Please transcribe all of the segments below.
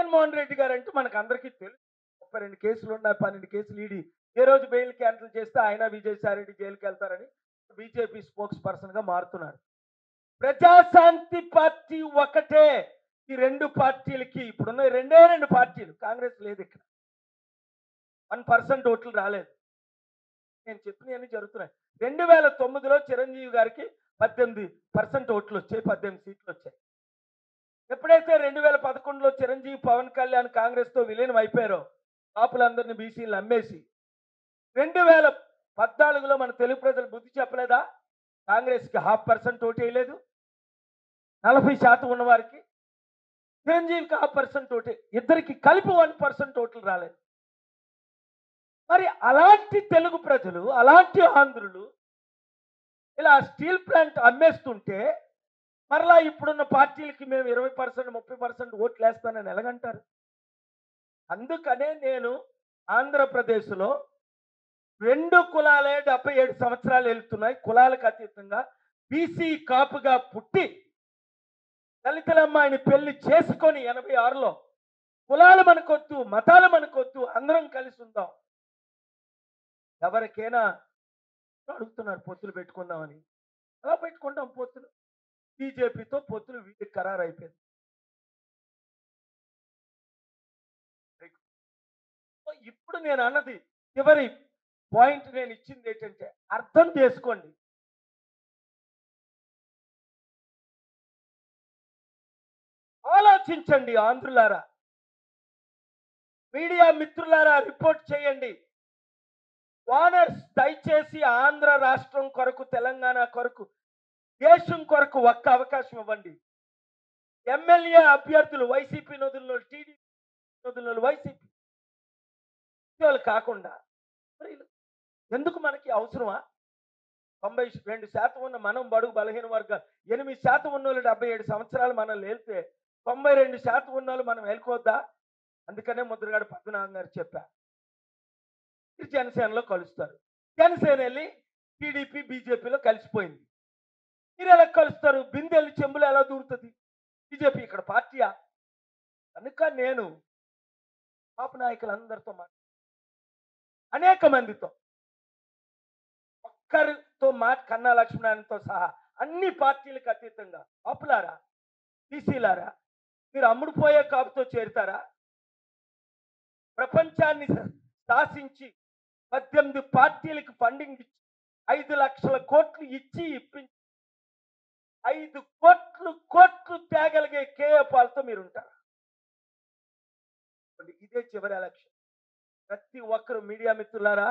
జగన్మోహన్ రెడ్డి గారు అంటే మనకు అందరికీ తెలుసు. 32 కేసులు ఉన్నాయి, 12 కేసులు ఈడీ ఏ రోజు బెయిల్ క్యాన్సిల్ చేస్తే ఆయన విజయసాయి రెడ్డి జైలుకి వెళ్తారని బీజేపీ స్పోక్స్ పర్సన్ గా మారుతున్నారు. ప్రజాశాంతి పార్టీ ఒకటే. ఈ రెండు పార్టీలకి ఇప్పుడున్న రెండు పార్టీలు, కాంగ్రెస్ లేదు ఇక్కడ, 1% ఓట్లు రాలేదు. నేను చెప్పినవన్నీ జరుగుతున్నాయి. 2009లో చిరంజీవి గారికి 18% ఓట్లు వచ్చాయి, 18 సీట్లు వచ్చాయి. ఎప్పుడైతే 2011లో చిరంజీవి పవన్ కళ్యాణ్ కాంగ్రెస్ తో విలీనం అయిపోయారో, కాపులందరినీ బీసీలు అమ్మేసి, 2014లో మన తెలుగు ప్రజలు బుద్ధి చెప్పలేదా? కాంగ్రెస్ కి 0.5% ఓటు వేయలేదు, 40% ఉన్న వారికి. చిరంజీవికి 0.5% ఓటే, ఇద్దరికి కలిపి 1% ఓట్లు రాలేదు. మరి అలాంటి తెలుగు ప్రజలు, అలాంటి ఆంధ్రులు ఇలా స్టీల్ ప్లాంట్ అమ్మేస్తుంటే మరలా ఇప్పుడున్న పార్టీలకి మేము 20%, 30% ఓట్లు వేస్తానని ఎలాగంటారు? అందుకనే నేను ఆంధ్రప్రదేశ్లో 2 కులాలే 77 సంవత్సరాలు వెళ్తున్నాయి, కులాలకు అతీతంగా బీసీ కాపుగా పుట్టి దళితులమ్మాయిని పెళ్లి చేసుకొని 86లో కులాలు మనకొద్దు, మతాలు మనకొద్దు, అందరం కలిసి ఉందాం. ఎవరికైనా అడుగుతున్నారు పొత్తులు పెట్టుకుందామని. అలా పెట్టుకుంటాం పొత్తులు. బీజేపీతో పొత్తులు వీటికి ఖరారు అయిపోయింది. ఇప్పుడు నేను అన్నది చివరి పాయింట్, నేను ఇచ్చింది ఏంటంటే అర్థం చేసుకోండి. ఆలోచించండి ఆంధ్రులారా, మీడియా మిత్రులారా, రిపోర్ట్ చేయండి. ఓనర్స్ దయచేసి ఆంధ్ర రాష్ట్రం కొరకు, తెలంగాణ కొరకు, దేశం కొరకు ఒక్క అవకాశం ఇవ్వండి. ఎమ్మెల్యే అభ్యర్థులు వైసీపీ నదుల్లో, టీడీపీ నదుల్లో వైసీపీ కాకుండా ఎందుకు మనకి అవసరమా? 92% ఉన్న మనం బడుగు బలహీన వర్గాలు, 8% ఉన్న వాళ్ళు 77 సంవత్సరాలు మనం లేస్తే 92% ఉన్న వాళ్ళు మనం వెళ్ళుకోవద్దా? అందుకనే ముద్రగడ పద్మనాభం గారు చెప్పా, జనసేనలో కలుస్తారు. జనసేన వెళ్ళి టీడీపీ బీజేపీలో కలిసిపోయింది. మీరు ఎలా కలుస్తారు? బిందెల్లి చెంబులు ఎలా దూరుతుంది? బీజేపీ ఇక్కడ పార్టీయా? కనుక నేను పాప నాయకులందరితో అనేక మందితో, ఒక్కరితో కన్నా లక్ష్మణారాయణతో సహా అన్ని పార్టీలకు అతీతంగా, కాపులారా, బీసీలారా, మీరు అమ్ముడుపోయే కాపుతో చేరుతారా? ప్రపంచాన్ని శాసించి 18 పార్టీలకు ఫండింగ్ ఇచ్చి 5 లక్షల కోట్లు ఇచ్చి ఇప్పించి 5 కోట్లు తేగలిగే కేఏ పాల్తో మీరు ఉంటారు. ఇదే చివరి ఎలక్షన్. ప్రతి ఒక్కరు మీడియా మిత్రులారా,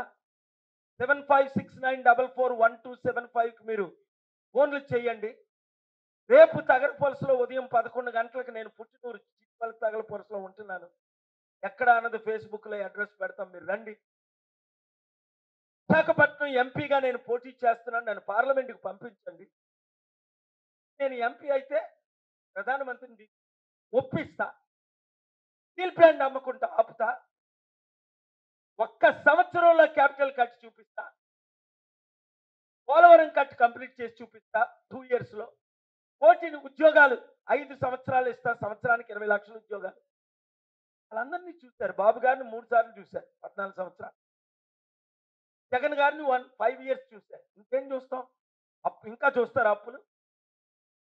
7569441275 మీరు ఫోన్లు చేయండి. రేపు తగరపొలసలో ఉదయం 11 గంటలకు నేను పుట్టినూరు చిట్పల్లి తగరపొలసలో ఉంటున్నాను. ఎక్కడ అన్నది ఫేస్బుక్లో అడ్రస్ పెడతాం, మీరు రండి. విశాఖపట్నం ఎంపీగా నేను పోటీ చేస్తున్నాను, నన్ను పార్లమెంట్కి పంపించండి. నేను ఎంపీ అయితే ప్రధానమంత్రిని ఒప్పిస్తా, స్టీల్ ప్లాంట్ అమ్మకుంటా ఆపుతా, 1 సంవత్సరంలో క్యాపిటల్ కట్ చూపిస్తా, పోలవరం కట్ కంప్లీట్ చేసి చూపిస్తా 2 ఇయర్స్లో. కోటి ఉద్యోగాలు 5 సంవత్సరాలు ఇస్తా, సంవత్సరానికి 20 లక్షల ఉద్యోగాలు. వాళ్ళందరినీ చూశారు. బాబు గారిని 3 సార్లు చూశారు, 14 సంవత్సరాలు. జగన్ గారిని 5 ఇయర్స్ చూశారు. ఇంకేం చూస్తాం? ఇంకా చూస్తారా అప్పులు?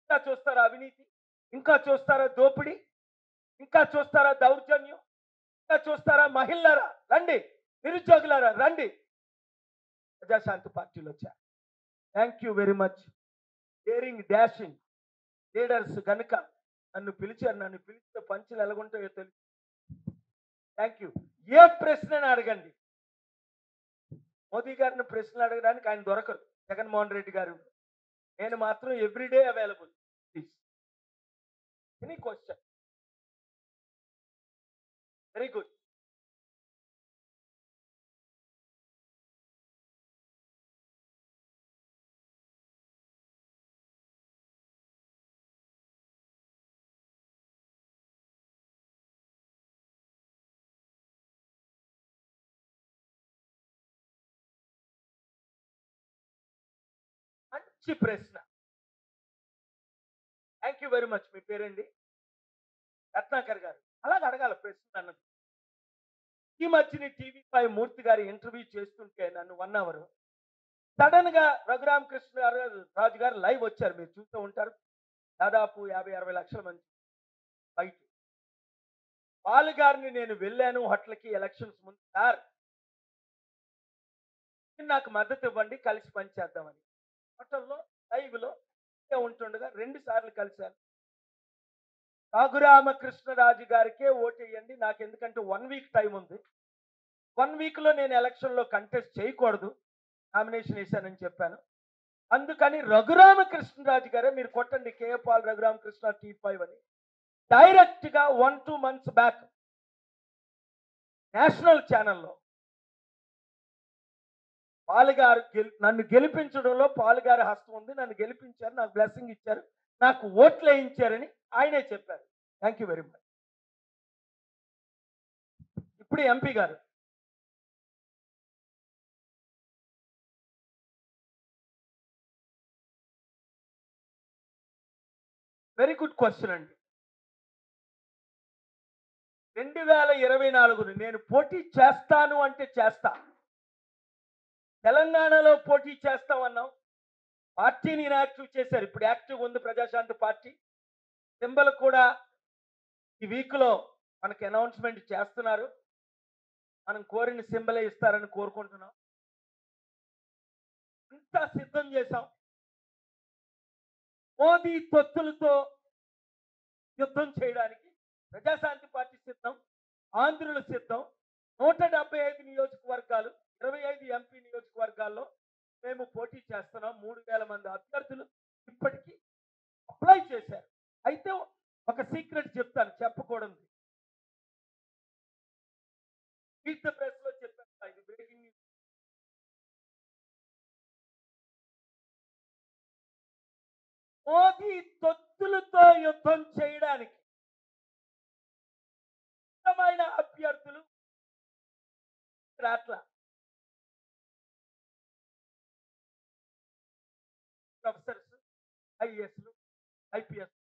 ఇంకా చూస్తారా అవినీతి? ఇంకా చూస్తారా దోపిడీ? ఇంకా చూస్తారా దౌర్జన్యం? ఇంకా చూస్తారా? మహిళలారా రండి, నిరుద్యోగులారా రండి, ప్రజాశాంతి పార్టీలో వచ్చారు. Thank you very much. Daring dashing leaders కనుక నన్ను పిలిచారు. నన్ను పిలిస్తే పంచులు ఎలాగుంటాయో తెలుసు. Thank you. ఏ ప్రశ్న అడగండి. మోదీ గారిని ప్రశ్నలు అడగడానికి ఆయన దొరకరు, జగన్మోహన్ రెడ్డి గారు. నేను మాత్రం everyday available. Please any question. Very good. మంచి ప్రశ్న. Thank you very much. మీ పేరండి? రత్నాకర్ గారు. అలాగే అడగాలి. ప్రశ్నలు అన్నది. ఈ మధ్యన టీవీ5 మూర్తి గారి ఇంటర్వ్యూ చేస్తుంటే నన్ను 1 అవర్ సడన్ గా రఘురామకృష్ణరాజు గారు లైవ్ వచ్చారు. మీరు చూస్తూ ఉంటారు. దాదాపు 50-60 లక్షల మంది బయట. పాల్ గారిని నేను వెళ్ళాను హోటల్కి ఎలక్షన్స్ ముందు, సార్ నాకు మద్దతు ఇవ్వండి, కలిసి పనిచేద్దామని. హోటల్లో లైవ్లో ఉంటుండగా 2 సార్లు కలిశాను. రఘురామకృష్ణరాజు గారికే ఓటేయండి, నాకు ఎందుకంటే 1 వీక్ టైం ఉంది, 1 వీక్లో నేను ఎలక్షన్లో కంటెస్ట్ చేయకూడదు, నామినేషన్ వేశానని చెప్పాను. అందుకని రఘురామకృష్ణరాజు గారే మీరు కొట్టండి కేఏ పాల్ రఘురామకృష్ణ T5 అని డైరెక్ట్గా 1-2 months బ్యాక్ నేషనల్ ఛానల్లో పాల్ గారు నన్ను గెలిపించడంలో పాల్ గారి హస్తం ఉంది, నన్ను గెలిపించారు, నాకు బ్లెస్సింగ్ ఇచ్చారు, నాకు ఓట్లు వేయించారని ఆయనే చెప్పారు. Thank you very much. ఇప్పుడు ఎంపీ గారు వెరీ గుడ్ క్వశ్చన్ అండి. 2024 నేను పోటీ చేస్తాను అంటే చేస్తా. తెలంగాణలో పోటీ చేస్తామన్నాం, పార్టీని ఇన్యాక్టివ్ చేశారు. ఇప్పుడు యాక్టివ్ ఉంది ప్రజాశాంతి పార్టీ. సింబల్ కూడా ఈ వీక్లో మనకి అనౌన్స్మెంట్ చేస్తున్నారు. మనం కోరిన సింబలే ఇస్తారని కోరుకుంటున్నాం. అంతా సిద్ధం చేశాం. మోదీ తొత్తులతో యుద్ధం చేయడానికి ప్రజాశాంతి పార్టీ సిద్ధం, ఆంధ్రులు సిద్ధం. 175 నియోజకవర్గాలు, 25 ఎంపీ నియోజకవర్గాల్లో మేము పోటీ చేస్తున్నాం. 3000 మంది అభ్యర్థులు ఇప్పటికీ అప్లై చేశారు. అయితే ఒక సీక్రెట్ చెప్తాను, చెప్పకూడదు. ప్రెస్ లో చెప్పాను, ఇది బ్రేకింగ్ న్యూస్. మోదీ తొత్తులతో యుద్ధం చేయడానికి ఇష్టమైన అభ్యర్థులు రాట్లా. ప్రొఫెసర్స్, ఐఏఎస్లు, ఐపీఎస్.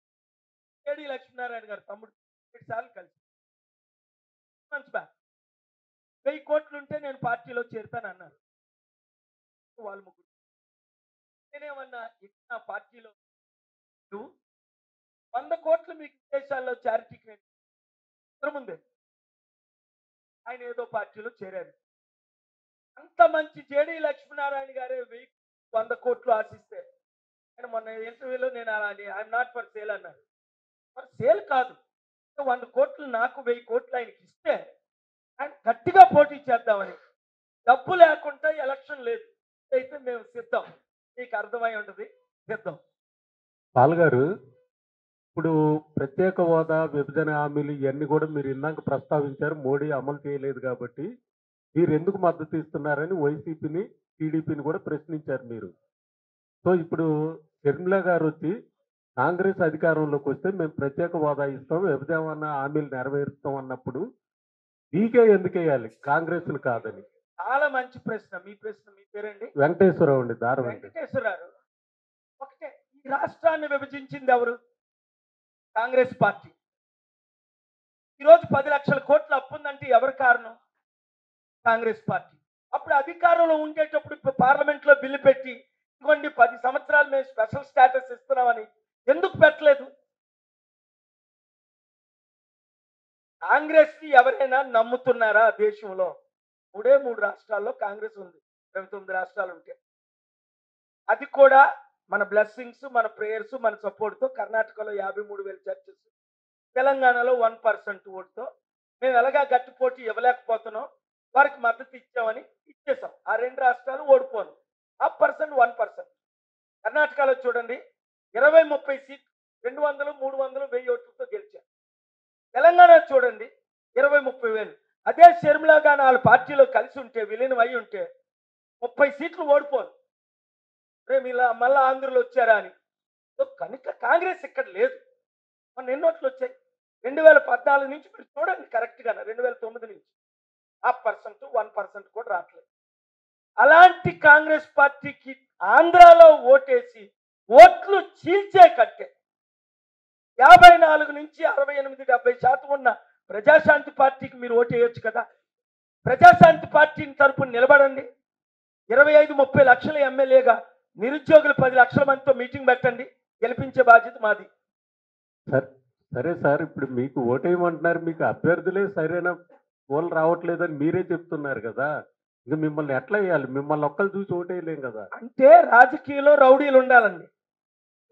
కేడి లక్ష్మీనారాయణ గారు తమ్ముడు 7 సార్లు కలిసి మంత్స్ బ్యాక్ 1000 కోట్లు ఉంటే నేను పార్టీలో చేరుతాను అన్నారు. వాళ్ళు ముగ్గురు. నేనేమన్నా నా పార్టీలో 100 కోట్లు మీకు విదేశాల్లో చారిటీకి నేను ముందే ఆయన ఏదో పార్టీలో చేరారు. అంత మంచి జేడీ లక్ష్మీనారాయణ గారే 100 కోట్లు ఆశిస్తే ఆయన మొన్న ఇంటర్వ్యూలో నేను ఐఎమ్ నాట్ ఫర్ సేల్ అన్నారు. ఫర్ సేల్ కాదు, 100 కోట్లు నాకు 1000 కోట్లు ఆయనకి ఇస్తే ఆయన గట్టిగా పోటీ చేద్దామని. డబ్బు లేకుండా ఎలక్షన్ లేదు, అయితే మేము సిద్ధం. మీకు అర్థమై ఉంటుంది, సిద్ధం. పాల్ గారు, ఇప్పుడు ప్రత్యేక హోదా, విభజన హామీలు ఇవన్నీ కూడా మీరు ఇందాక ప్రస్తావించారు. మోడీ అమలు చేయలేదు కాబట్టి మీరు ఎందుకు మద్దతు ఇస్తున్నారని వైసీపీని, టీడీపీని కూడా ప్రశ్నించారు మీరు. సో ఇప్పుడు షర్మిల గారు వచ్చి కాంగ్రెస్ అధికారంలోకి వస్తే మేము ప్రత్యేక హోదా ఇస్తాం, విభజన హామీలు నెరవేరుస్తాం అన్నప్పుడు మీకే ఎందుకు వేయాలి, కాంగ్రెస్ని కాదని? చాలా మంచి ప్రశ్న. మీ ప్రశ్న, మీ పేరండి? వెంకటేశ్వరరావు అండి, దార వెంకటేశ్వరరావు. ఒకటే, ఈ రాష్ట్రాన్ని విభజించింది ఎవరు? కాంగ్రెస్ పార్టీ. ఈరోజు 10 లక్షల కోట్ల అప్పు ఉందంటే ఎవరు కారణం? కాంగ్రెస్ పార్టీ. అప్పుడు అధికారంలో ఉండేటప్పుడు పార్లమెంట్ లో బిల్లు పెట్టి ఇదిగోండి 10 సంవత్సరాలు మేము స్పెషల్ స్టేటస్ ఇస్తున్నామని ఎందుకు పెట్టలేదు? కాంగ్రెస్ ని ఎవరైనా నమ్ముతున్నారా దేశంలో? 3 రాష్ట్రాల్లో కాంగ్రెస్ ఉంది, 29 రాష్ట్రాలు ఉంటే. అది కూడా మన బ్లెస్సింగ్స్, మన ప్రేయర్స్, మన సపోర్ట్తో కర్ణాటకలో 53,000 చర్చెస్, తెలంగాణలో 1% ఓటుతో మేము ఎలాగా గట్టి పోటీ ఇవ్వలేకపోతున్నాం, వారికి మద్దతు ఇచ్చామని ఇచ్చేసాం. ఆ 2 రాష్ట్రాలు ఓడిపోను. 1%, 1%. కర్ణాటకలో చూడండి 20-30 సీట్లు, 200, 300, 1000 ఓట్లతో గెలిచారు. తెలంగాణ చూడండి 20-30 వేలు. అదే షర్మిల గారు వాళ్ళ పార్టీలో కలిసి ఉంటే, విలీనం అయి ఉంటే 30 సీట్లు ఓడిపోను. రేపు ఇలా మళ్ళా ఆంధ్రులు వచ్చారా అని. కనుక కాంగ్రెస్ ఇక్కడ లేదు. మన ఎన్నోట్లు వచ్చాయి 2014 నుంచి మీరు చూడండి కరెక్ట్గా, 2009 నుంచి 1%, 1% కూడా రావట్లేదు. అలాంటి కాంగ్రెస్ పార్టీకి ఆంధ్రాలో ఓటేసి ఓట్లు చీల్చే కట్టే 54 నుంచి 68-70% ఉన్న ప్రజాశాంతి పార్టీకి మీరు ఓటు వేయొచ్చు కదా. ప్రజాశాంతి పార్టీని తరపున నిలబడండి. 25-30 లక్షల ఎమ్మెల్యేగా నిరుద్యోగులు 10 లక్షల మందితో మీటింగ్ పెట్టండి. గెలిపించే బాధ్యత మాది. సరే సార్, ఇప్పుడు మీకు ఓటేయమంటున్నారు, మీకు అభ్యర్థులే సరైన పోలు రావట్లేదని మీరే చెప్తున్నారు కదా. ఇక మిమ్మల్ని ఎట్లా వేయాలి? మిమ్మల్ని ఒక్కరు చూసి ఓటేయలేం కదా. అంటే రాజకీయంలో రౌడీలు ఉండాలండి.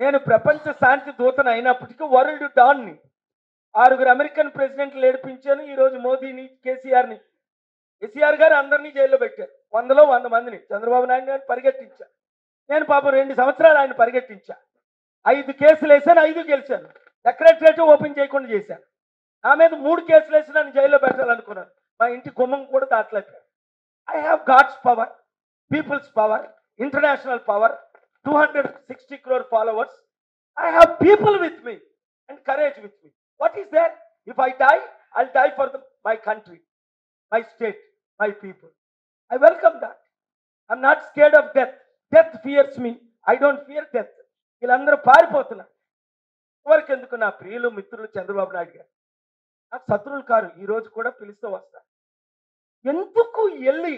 నేను ప్రపంచ శాంతి దూతను అయినప్పటికీ వరల్డ్ డాన్ని 6 అమెరికన్ ప్రెసిడెంట్లు ఏడిపించాను. ఈరోజు మోదీని, కేసీఆర్ని, కేసీఆర్ గారు అందరినీ జైల్లో పెట్టారు. 100లో 100 మందిని చంద్రబాబు నాయుడు గారిని పరిగెట్టించా. నేను పాపం 2 సంవత్సరాలు ఆయన పరిగెట్టించా. 5 కేసులు వేసాను, 5 గెలిచాను. సెక్రటరేట్ ఓపెన్ చేయకుండా చేశాను. నా మీద 3 కేసులు వేసి నన్ను జైల్లో పెట్టాలనుకున్నాను. మా ఇంటి గుమ్మం కూడా దాటలేదు. I have God's power, people's power, international power, 260 crore followers. I have people with me and courage with me. What is there? If I die, I'll die for my country, my state, my people. I welcome that. I'm not scared of death. Death fears me. I don't fear death. వీళ్ళందరూ పారిపోతున్నారు. ఎవరికి ఎందుకు? నా ప్రియులు మిత్రులు చంద్రబాబు నాయుడు గారు నాకు శత్రువులు కారు. ఈ రోజు కూడా పిలుస్తూ వస్తారు. ఎందుకు వెళ్ళి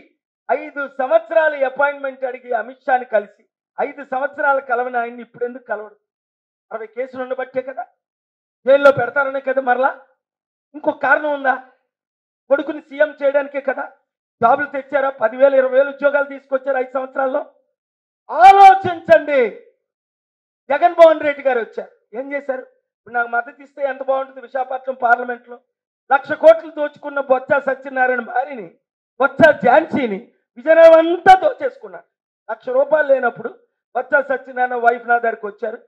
5 సంవత్సరాలు అపాయింట్మెంట్ అడిగి అమిత్ షాని కలిసి 5 సంవత్సరాలు కలవని ఆయన్ని ఇప్పుడు ఎందుకు కలవడు? 60 కేసులు ఉండబట్టే కదా, జైల్లో పెడతారనే కదా. మరలా ఇంకొక కారణం ఉందా? కొడుకుని సీఎం చేయడానికే కదా. జాబులు తెచ్చారా? 10,000 20,000 ఉద్యోగాలు తీసుకొచ్చారు 5 సంవత్సరాల్లో. ఆలోచించండి. జగన్మోహన్ రెడ్డి గారు వచ్చారు, ఏం చేశారు? ఇప్పుడు నాకు మద్దతు ఇస్తే ఎంత బాగుంటుంది. విశాఖపట్నం పార్లమెంట్లో 1,00,000 కోట్లు దోచుకున్న బొత్స సత్యనారాయణ భార్యని, బొత్స ఝాన్సీని విజయనగరం అంతా దోచేసుకున్నారు. 1,00,000 రూపాయలు లేనప్పుడు బొత్స సత్యనారాయణ వైఫ్ నా దగ్గరికి వచ్చారు.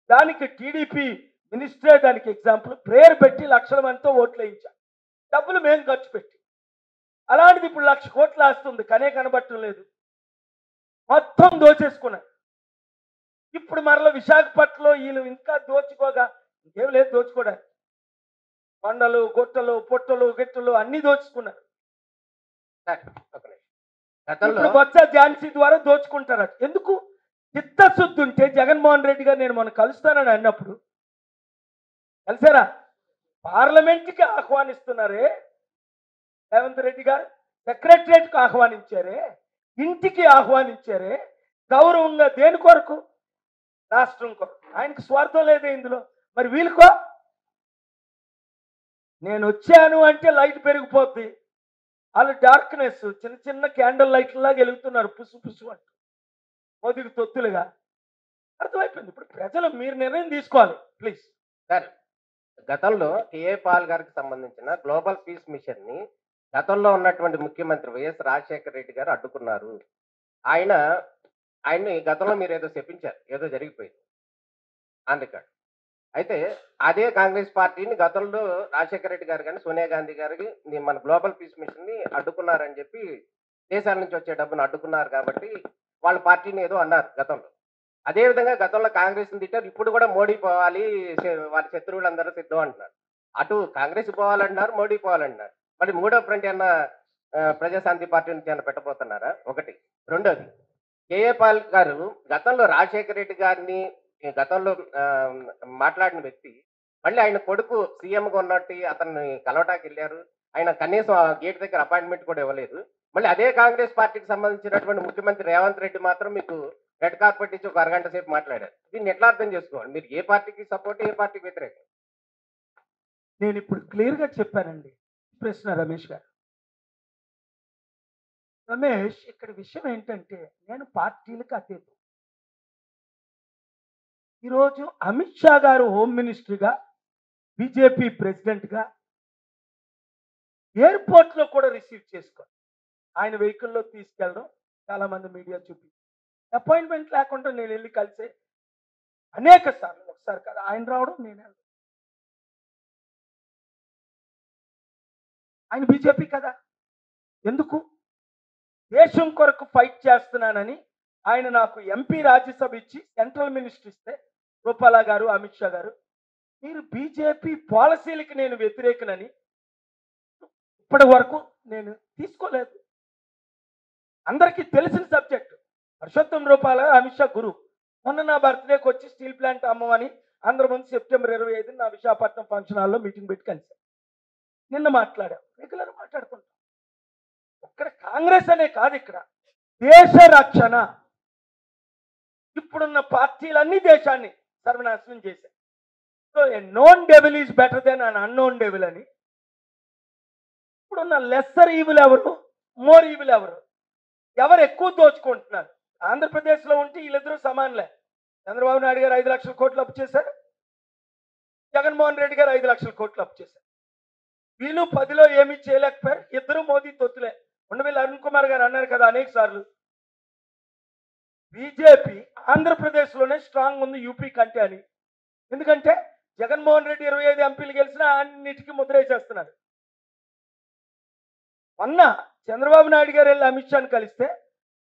దానికి టీడీపీ మినిస్టరే దానికి ఎగ్జాంపుల్. ప్రేయర్ పెట్టి 1,00,000 మందితో ఓట్లు వేయించారు. డబ్బులు మేము ఖర్చు పెట్టి. అలాంటిది ఇప్పుడు 1,00,000 కోట్లు వస్తుంది, కనే కనబట్టం లేదు. మొత్తం దోచేసుకున్నారు. ఇప్పుడు మరలా విశాఖపట్నంలో వీళ్ళు ఇంకా దోచుకోగా ఇంకేం లేదు దోచుకోవడానికి. కొండలు, గుట్టలు, పొట్టలు, గిట్టలు అన్ని దోచుకున్నారు. ఇప్పుడు బొత్స ఝాన్సీ ద్వారా దోచుకుంటారు. ఎందుకు? చిత్తశుద్ధి ఉంటే జగన్మోహన్ రెడ్డి గారు నేను మొన్న కలుస్తానని అన్నప్పుడు కలిసారా? పార్లమెంట్కి ఆహ్వానిస్తున్నారే రేవంత్ రెడ్డి గారు, సెక్రటరేట్కి ఆహ్వానించారే, ఇంటికి ఆహ్వానించారే. గౌరవంగా దేని కొరకు? రాష్ట్రం కొరకు. ఆయనకు స్వార్థం లేదే ఇందులో. మరి వీళ్ళకో నేను వచ్చాను అంటే లైట్ పెరిగిపోద్ది. వాళ్ళు డార్క్నెస్ చిన్న చిన్న క్యాండిల్ లైట్లలాగా వెలుగుతున్నారు, పుసు పుసు అంటూ మోదీకి తొత్తులుగా. అర్థమైపోయింది. ఇప్పుడు ప్రజలు మీరు నిర్ణయం తీసుకోవాలి ప్లీజ్. సార్, గతంలో టిఏ పాల్ గారికి సంబంధించిన గ్లోబల్ పీస్ మిషన్ ని గతంలో ఉన్నటువంటి ముఖ్యమంత్రి వైఎస్ రాజశేఖర రెడ్డి గారు అడ్డుకున్నారు. ఆయన్ని గతంలో మీరు ఏదో చెప్పించారు, ఏదో జరిగిపోయింది ఆన్ రికార్డ్. అయితే అదే కాంగ్రెస్ పార్టీని గతంలో రాజశేఖర రెడ్డి గారు కానీ సోనియా గాంధీ గారికి మన గ్లోబల్ పీస్ మిషన్ ని అడ్డుకున్నారని చెప్పి, దేశాల నుంచి వచ్చే డబ్బును అడ్డుకున్నారు కాబట్టి వాళ్ళ పార్టీని ఏదో అన్నారు గతంలో. అదేవిధంగా గతంలో కాంగ్రెస్ని తిట్టారు. ఇప్పుడు కూడా మోడీ పోవాలి, వాళ్ళ శత్రువులందరూ సిద్ధం అంటున్నారు. అటు కాంగ్రెస్ పోవాలంటున్నారు, మోడీ పోవాలంటున్నారు. మరి మూడో ఫ్రంట్ ఏమన్నా ప్రజాశాంతి పార్టీ నుంచి ఏమన్నా పెట్టబోతున్నారా? ఒకటి. రెండోది, కేఏ పాల్ గారు గతంలో రాజశేఖర రెడ్డి గారిని గతంలో మాట్లాడిన వ్యక్తి మళ్ళీ ఆయన కొడుకు సీఎంగా ఉన్నట్టు అతన్ని కలవటానికి వెళ్ళారు. ఆయన కనీసం గేట్ దగ్గర అపాయింట్మెంట్ కూడా ఇవ్వలేదు. మళ్ళీ అదే కాంగ్రెస్ పార్టీకి సంబంధించినటువంటి ముఖ్యమంత్రి రేవంత్ రెడ్డి మాత్రం మీకు రెడ్ కార్పెట్ ఇచ్చి ఒక అరగంట సేపు మాట్లాడారు. దీన్ని ఎట్లా అర్థం చేసుకోవాలి? మీరు ఏ పార్టీకి సపోర్ట్, ఏ పార్టీకి వ్యతిరేకం? నేను ఇప్పుడు క్లియర్గా చెప్పానండి. ప్రశ్న రమేష్ గారు. రమేష్, ఇక్కడ విషయం ఏంటంటే నేను పార్టీలకు అతీతం. ఈరోజు అమిత్ షా గారు హోమ్ మినిస్టర్గా, బీజేపీ ప్రెసిడెంట్గా ఎయిర్పోర్ట్లో కూడా రిసీవ్ చేసుకోండి. ఆయన వెహికల్లో తీసుకెళ్ళడం చాలామంది మీడియా చూపి, అపాయింట్మెంట్ లేకుండా నేను వెళ్ళి కలిసే అనేక సార్లు, ఒకసారి కాదు. ఆయన రావడం, నేను వెళ్ళడం. ఆయన బీజేపీ కదా. ఎందుకు? దేశం కొరకు ఫైట్ చేస్తున్నానని ఆయన నాకు ఎంపీ రాజ్యసభ ఇచ్చి సెంట్రల్ మినిస్టర్ ఇస్తే, రూపాలా గారు, అమిత్ షా గారు, మీరు బీజేపీ పాలసీలకి నేను వ్యతిరేకనని ఇప్పటి వరకు నేను తీసుకోలేదు. అందరికీ తెలిసిన సబ్జెక్ట్. పురుషోత్తం రూపాల అమిత్ షా గురు. మొన్న నా బర్త్డేకి వచ్చి స్టీల్ ప్లాంట్ అమ్మమని అందరి ముందు సెప్టెంబర్ 25 నా విశాఖపట్నం ఫంక్షన్ హాల్లో మీటింగ్ పెట్టి కలిశాను. నిన్న మాట్లాడాం, రెగ్యులర్ మాట్లాడుకుంటాం. ఇక్కడ కాంగ్రెస్ అనే కాదు, ఇక్కడ దేశ రక్షణ. ఇప్పుడున్న పార్టీలన్నీ దేశాన్ని సర్వనాశనం చేశాయి. So a known devil is better than an unknown devil అని. ఇప్పుడున్న లెస్సర్ ఈవిల్ ఎవరు, మోర్ ఈవిల్ ఎవరు, ఎవరు ఎక్కువ దోచుకుంటున్నారు? ఆంధ్రప్రదేశ్లో ఉంటే వీళ్ళిద్దరూ సమానలే. చంద్రబాబు నాయుడు గారు 5 లక్షల కోట్లు అప్పు చేశారు, జగన్మోహన్ రెడ్డి గారు 5 లక్షల కోట్లు అప్పు చేశారు. వీళ్ళు 10లో ఏమీ చేయలేకపోయారు, ఇద్దరు మోదీ తొత్తులే. ఉండవల్లి అరుణ్ కుమార్ గారు అన్నారు కదా అనేక సార్లు, బీజేపీ ఆంధ్రప్రదేశ్లోనే స్ట్రాంగ్ ఉంది యూపీ కంటే అని. ఎందుకంటే జగన్మోహన్ రెడ్డి 25 ఎంపీలు గెలిచినా అన్నిటికీ ముద్రేసేస్తున్నారు. మొన్న చంద్రబాబు నాయుడు గారు వెళ్ళి అమిత్ షాని కలిస్తే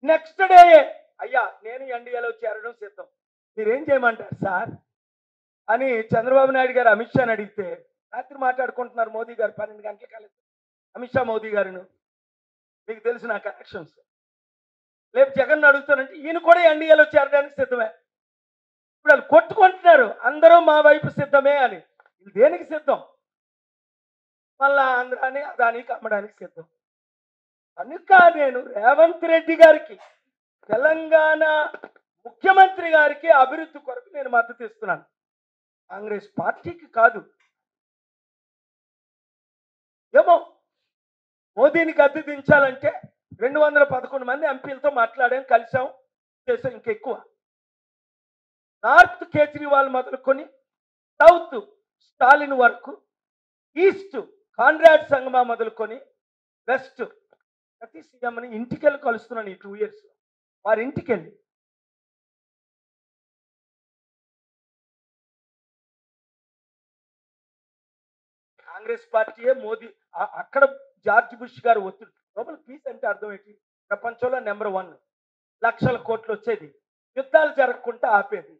నెక్స్ట్ డే, అయ్యా నేను ఎన్డీఏలో చేరడం సిద్ధం, మీరేం చేయమంటారు సార్ అని చంద్రబాబు నాయుడు గారు అమిత్ షాని అడిగితే, రాత్రి మాట్లాడుకుంటున్నారు మోదీ గారు 12 గంటల కలిసి అమిత్ షా మోదీ గారిను. మీకు తెలుసు నా కనెక్షన్స్. రేపు జగన్ అడుగుతానంటే ఈయన కూడా ఎన్డీఏలో చేరడానికి సిద్ధమే. ఇప్పుడు వాళ్ళు కొట్టుకుంటున్నారు, అందరూ మా వైపు సిద్ధమే అని. ఇది దేనికి సిద్ధం? మళ్ళా ఆంధ్రాని అదానికి అమ్మడానికి సిద్ధం. కనుక నేను రేవంత్ రెడ్డి గారికి, తెలంగాణ ముఖ్యమంత్రి గారికి అభివృద్ధి కొరకు నేను మద్దతు ఇస్తున్నాను, కాంగ్రెస్ పార్టీకి కాదు. ఏమో మోదీని గద్దె దించాలంటే 211 మంది ఎంపీలతో మాట్లాడాం, కలిసాం, చేసాం. ఇంకెక్కువ నార్త్ కేజ్రీవాల్ మొదలుకొని సౌత్ స్టాలిన్ వరకు, ఈస్ట్ కాన్రాడ్ సంగమా మొదలుకొని వెస్ట్ ప్రతి సీఎంని ఇంటికెళ్ళి కలుస్తున్నాను ఈ 2 years. వారి ఇంటికెళ్ళి కాంగ్రెస్ పార్టీయే మోదీ. అక్కడ జార్జ్ బుష్ గారు ఒత్తిడి. గ్లోబల్ పీస్ అంటే అర్థం ఏంటి? ప్రపంచంలో నెంబర్ 1, లక్షల కోట్లు వచ్చేది, యుద్ధాలు జరగకుండా ఆపేది.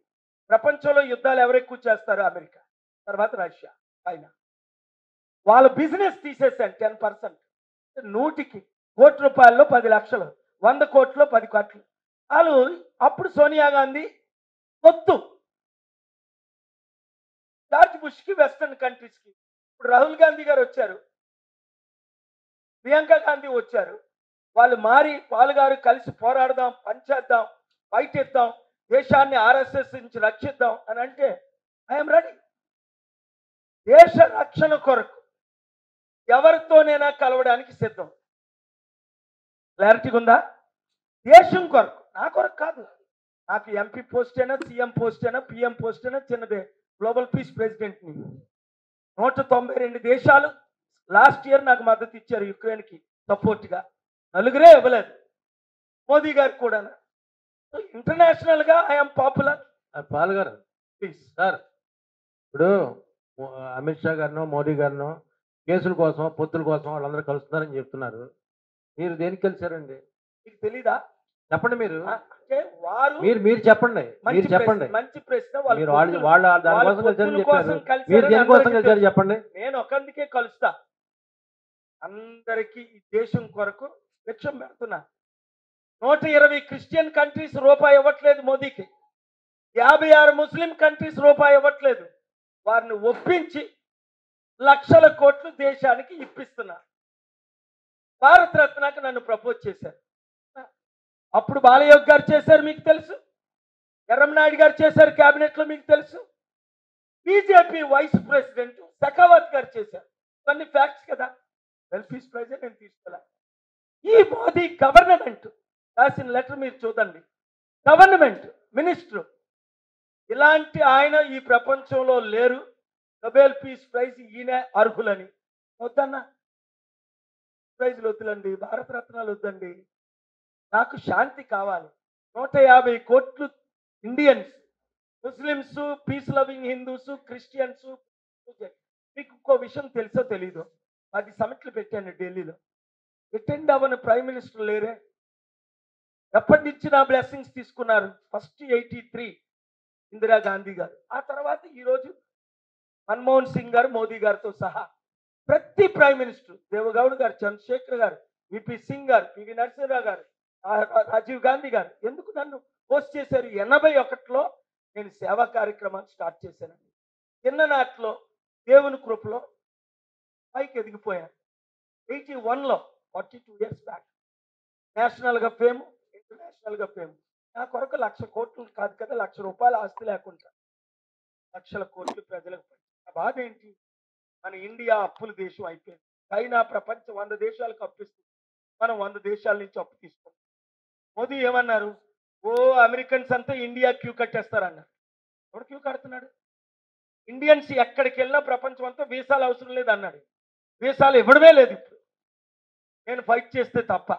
ప్రపంచంలో యుద్ధాలు ఎవరు ఎక్కువ చేస్తారు? అమెరికా, తర్వాత రష్యా, చైనా. వాళ్ళ బిజినెస్ తీసేసాను 10%. 100కి కోటి రూపాయల్లో 10 లక్షలు, 100 కోట్లో 10 కోట్లు. వాళ్ళు అప్పుడు సోనియా గాంధీ పొత్తు జార్జ్ బుష్కి, వెస్టర్న్ కంట్రీస్కి. ఇప్పుడు రాహుల్ గాంధీ గారు వచ్చారు, ప్రియాంక గాంధీ వచ్చారు. వాళ్ళు మారి పాలుగారు కలిసి పోరాడదాం, పనిచేద్దాం, ఫైట్ ఇద్దాం, దేశాన్ని ఆర్ఎస్ఎస్ నుంచి రక్షిద్దాం అని అంటే ఐఎమ్ రెడీ. దేశ రక్షణ కొరకు ఎవరితోనైనా కలవడానికి సిద్ధం. క్లారిటీగా ఉందా? దేశం కొరకు, నా కొరకు కాదు. నాకు ఎంపీ పోస్ట్ అయినా, సీఎం పోస్ట్ అయినా, పిఎం పోస్ట్ అయినా చిన్నదే. గ్లోబల్ పీస్ ప్రెసిడెంట్ని 192 దేశాలు లాస్ట్ ఇయర్ నాకు మద్దతు ఇచ్చారు యుక్రెయిన్కి సపోర్ట్గా. 4 ఇవ్వలేదు, మోదీ గారికి కూడా. ఇంటర్నేషనల్గా ఐఎమ్ పాపులర్. పాల్ గారు ప్లీజ్ సార్, ఇప్పుడు అమిత్ షా గారినో మోదీ గారినో కేసుల కోసం, పొత్తుల కోసం వాళ్ళందరూ కలుస్తున్నారని చెప్తున్నారు. మీరు దేనికి కలిశారండి? మీకు తెలీదా? చెప్పండి. మీరు అంటే వారు మీరు చెప్పండి, మీరు చెప్పండి. మంచి ప్రశ్న. మీరు వాళ్ళ దానికోసం కలిసారని చెప్పారు, మీరు దేనికోసం కలిసారు చెప్పండి. నేను ఒకందుకే కలుస్తా, అందరికీ ఈ దేశం కొరకు లక్ష్యం పెడుతున్నా. 120 క్రిస్టియన్ కంట్రీస్ రూపాయి ఇవ్వట్లేదు మోదీకి, 56 ముస్లిం కంట్రీస్ రూపాయి ఇవ్వట్లేదు. వారిని ఒప్పించి లక్షల కోట్లు దేశానికి ఇప్పిస్తున్నా. భారతరత్నకు నన్ను ప్రపోజ్ చేశారు. అప్పుడు బాలయోగ్ గారు చేశారు, మీకు తెలుసు. ఎర్రంనాయుడు గారు చేశారు క్యాబినెట్లో, మీకు తెలుసు. బీజేపీ వైస్ ప్రెసిడెంట్ షెకావత్ గారు చేశారు. ఇవన్నీ ఫ్యాక్ట్స్ కదా. వెల్ఫీస్ ప్రైజ్ నేను తీసుకోలే. ఈ మోదీ గవర్నమెంట్ రాసిన లెటర్ మీరు చూడండి. గవర్నమెంట్ మినిస్టర్ ఇలాంటి ఆయన ఈ ప్రపంచంలో లేరు, నోబెల్ పీస్ ప్రైజ్ ఈయన అర్హులని. వద్దన్నా, ప్రైజ్లు వద్దులండి, భారతరత్నాలు వద్దండి. నాకు శాంతి కావాలి. 150 కోట్లు Indians, Muslims, peace loving Hindus, Christians. మీకు ఇంకో విషయం తెలుసో తెలీదు, 10 సమిట్లు పెట్టాను ఢిల్లీలో. అటెండ్ అవ్వని ప్రైమ్ మినిస్టర్ లేరే. ఎప్పటి నుంచి నా బ్లెస్సింగ్స్ తీసుకున్నారు? ఫస్ట్ 83 ఇందిరాగాంధీ గారు, ఆ తర్వాత ఈరోజు మన్మోహన్ సింగ్ గారు, మోదీ గారితో సహా ప్రతి ప్రైమ్ మినిస్టర్, దేవగౌడ్ గారు, చంద్రశేఖర్ గారు, విపి సింగ్ గారు, పివి నరసింహరావు గారు, రాజీవ్ గాంధీ గారు ఎందుకు నన్ను పోస్ట్ చేశారు? 81లో నేను సేవా కార్యక్రమాన్ని స్టార్ట్ చేశానండి. చిన్ననాటిలో దేవుని కృపలో పైకి ఎదిగిపోయారు. 81లో 42 years బ్యాక్ నేషనల్గా ఫేమ్, ఇంటర్నేషనల్గా ఫేమ్. నా కొరకు 1,00,000 కోట్లు కాదు కదా, 1,00,000 రూపాయల ఆస్తి లేకుండా లక్షల కోట్లు ప్రజలకు పంచిన బాధ ఏంటి? మన ఇండియా అప్పుల దేశం అయిపోయింది. చైనా ప్రపంచం 100 దేశాలకు అప్పిస్తుంది, మనం 100 దేశాల నుంచి అప్పు తీసుకుంటాం. మోదీ ఏమన్నారు? ఓ అమెరికన్స్ అంతా ఇండియా క్యూ కట్టేస్తారన్నారు. ఎవడు క్యూ కడుతున్నాడు? ఇండియన్స్ ఎక్కడికి వెళ్ళినా ప్రపంచం అంతా వీసాలు అవసరం లేదు అన్నాడు. వీసాలు ఇవ్వడమే లేదు ఇప్పుడు, నేను ఫైట్ చేస్తే తప్ప.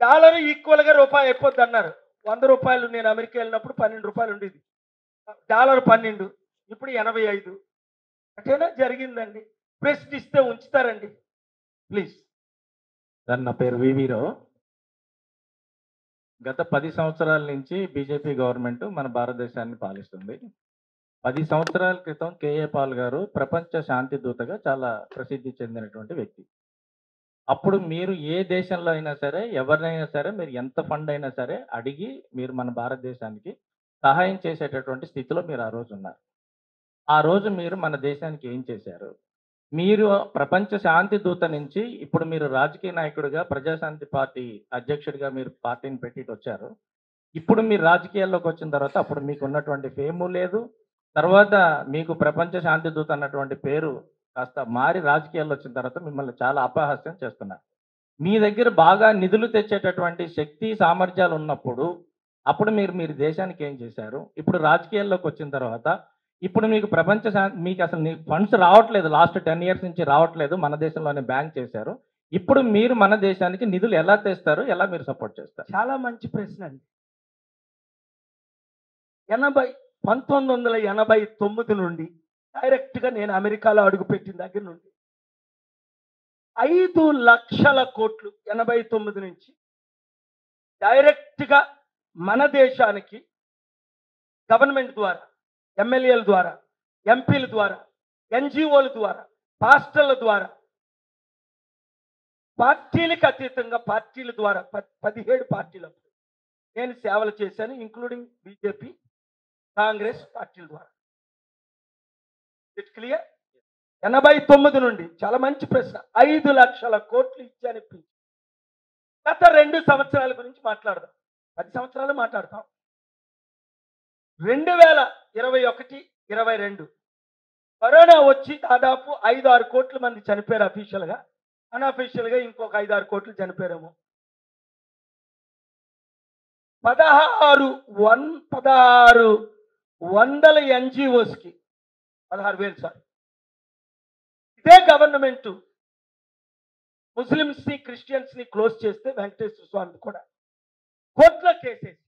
డాలర్ ఈక్వల్గా రూపాయి అయిపోద్ది అన్నారు. 100 రూపాయలు నేను అమెరికా వెళ్ళినప్పుడు 12 రూపాయలు ఉండేది, డాలర్ 12, ఇప్పుడు 85. అటేనా జరిగిందండి. ప్రశ్నిస్తే ఉంచుతారండి, ప్లీజ్. సార్, నా పేరు వివిరావు. గత 10 సంవత్సరాల నుంచి బీజేపీ గవర్నమెంట్ మన భారతదేశాన్ని పాలిస్తుంది. 10 సంవత్సరాల క్రితం కేఏ పాల్ గారు ప్రపంచ శాంతి దూతగా చాలా ప్రసిద్ధి చెందినటువంటి వ్యక్తి. అప్పుడు మీరు ఏ దేశంలో అయినా సరే, ఎవరినైనా సరే, మీరు ఎంత ఫండ్ అయినా సరే అడిగి మీరు మన భారతదేశానికి సహాయం చేసేటటువంటి స్థితిలో మీరు ఆ రోజు ఉన్నారు. ఆ రోజు మీరు మన దేశానికి ఏం చేశారు? మీరు ప్రపంచ శాంతి దూత నుంచి ఇప్పుడు మీరు రాజకీయ నాయకుడిగా, ప్రజాశాంతి పార్టీ అధ్యక్షుడిగా మీరు పార్టీని పెట్టి వచ్చారు. ఇప్పుడు మీరు రాజకీయాల్లోకి వచ్చిన తర్వాత అప్పుడు మీకు ఉన్నటువంటి ఫేము లేదు. తర్వాత మీకు ప్రపంచ శాంతి దూత అన్నటువంటి పేరు కాస్త మారి రాజకీయాల్లో వచ్చిన తర్వాత మిమ్మల్ని చాలా అపహాస్యం చేస్తున్నారు. మీ దగ్గర బాగా నిధులు తెచ్చేటటువంటి శక్తి సామర్థ్యాలు ఉన్నప్పుడు అప్పుడు మీరు దేశానికి ఏం చేశారు? ఇప్పుడు రాజకీయాల్లోకి వచ్చిన తర్వాత ఇప్పుడు మీకు మీకు అసలు ఫండ్స్ రావట్లేదు, లాస్ట్ 10 years నుంచి రావట్లేదు, మన దేశంలోనే బ్యాన్ చేశారు. ఇప్పుడు మీరు మన దేశానికి నిధులు ఎలా తెస్తారు? ఎలా మీరు సపోర్ట్ చేస్తారు? చాలా మంచి ప్రశ్న అండి. 1989 నుండి డైరెక్ట్గా నేను అమెరికాలో అడుగుపెట్టిన దగ్గర నుండి 5 లక్షల కోట్లు 89 నుంచి డైరెక్ట్గా మన దేశానికి గవర్నమెంట్ ద్వారా, ఎమ్మెల్యేల ద్వారా, ఎంపీల ద్వారా, ఎన్జిఓల ద్వారా, పాస్టర్ల ద్వారా, పార్టీలకు అతీతంగా పార్టీల ద్వారా 17 పార్టీలకు నేను సేవలు చేశాను, ఇంక్లూడింగ్ బీజేపీ, కాంగ్రెస్ పార్టీల ద్వారా. It clear? 89 నుండి. చాలా మంచి ప్రశ్న. 5 లక్షల కోట్లు ఇచ్చాను. గత 2 సంవత్సరాల గురించి మాట్లాడదాం. 10 సంవత్సరాలు మాట్లాడతాం. 2021, 22 కరోనా వచ్చి దాదాపు 5-6 కోట్ల మంది చనిపోయారు అఫీషియల్గా. అన్అఫీషియల్గా ఇంకొక 5-6 కోట్లు చనిపోయారేమో. 1600 ఎన్జిఓస్కి 16,000 సార్. ఇదే గవర్నమెంట్ ముస్లిమ్స్ని, క్రిస్టియన్స్ని క్లోజ్ చేస్తే వెంకటేశ్వర స్వామి కూడా కోర్టులో కేసేసి